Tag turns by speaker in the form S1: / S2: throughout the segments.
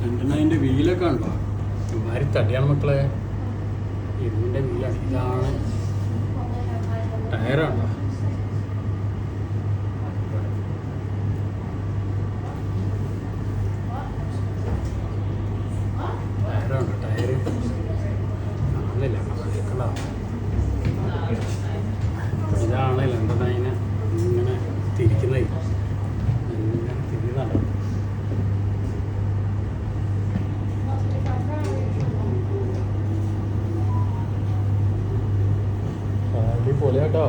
S1: അതിൻ്റെ വീലൊക്കെ ഉണ്ടോ ഇമാതിരി തടിയാണ് മക്കളെ. ഇതിൻ്റെ വീലാണ്. ഇതാണ് ടയറുണ്ടോ? ടയറുണ്ടോ? ടയറ് ആണല്ല കള. ഇതാണ് ലണ്ടൻ അതിനെ ഇങ്ങനെ തിരിക്കുന്നത്. ഇങ്ങനെ തിരിയുന്നുണ്ടോ? പൊളിയാട്ടോ.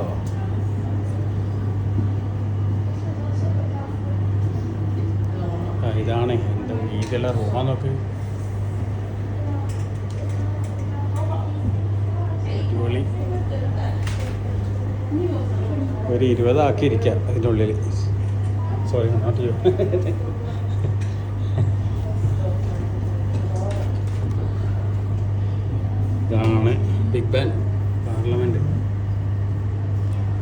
S1: ഇതാണ് എൻ്റെ വീട്ടിലെ റൂമാ നോക്ക്. അടിപൊളി. ഒരു 20 ആക്കിയിരിക്കാം അതിൻ്റെ ഉള്ളിൽ. Sorry not you. ഇതാണ് Big Ben parliament.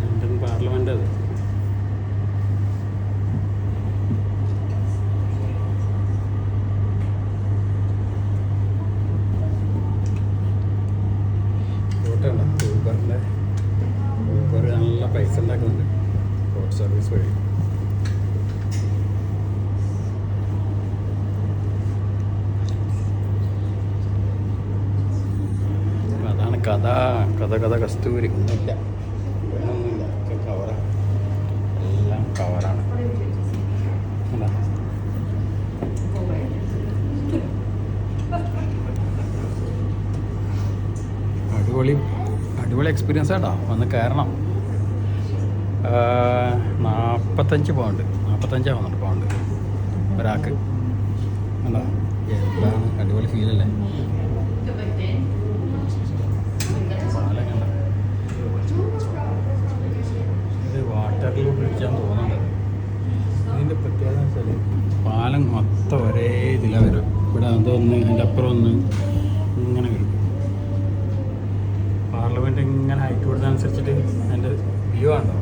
S1: London parliament അത്. ഊബർ നല്ല പൈസ ഉണ്ടാക്കുന്നുണ്ട് റോഡ് സർവീസ് വഴി. അതാണ് കഥ കഥ കഥ കസ്തൂരി. ഒന്നുമില്ല ഒന്നുമില്ല. ഒക്കെ കവറാണ്. എല്ലാം കവറാണ്. അതാ അടിപൊളി അടിപൊളി എക്സ്പീരിയൻസ് ആട്ടോ. വന്ന് കയറണം. 45 പൗണ്ട് 45 ആവുന്നുണ്ട് പൗണ്ട് ഒരാൾക്ക്. അല്ല എന്താണ് അടിപൊളി ഫീലല്ലേ. ഇത് വാട്ടറിൽ പിടിക്കാൻ തോന്നുന്നുണ്ട്. ഇതിൻ്റെ പ്രത്യേകത വെച്ചാൽ പാലം മൊത്തം ഒരേ ഇതിലാണ് വരും. ഇവിടെ അതൊന്ന് അതിൻ്റെ അപ്പുറം ഒന്ന് ഇങ്ങനെ വരും. പാർലമെൻറ്റ് ഇങ്ങനെ ഹൈറ്റ് കൂടുന്നതനുസരിച്ചിട്ട് അതിൻ്റെ വ്യൂ ആണോ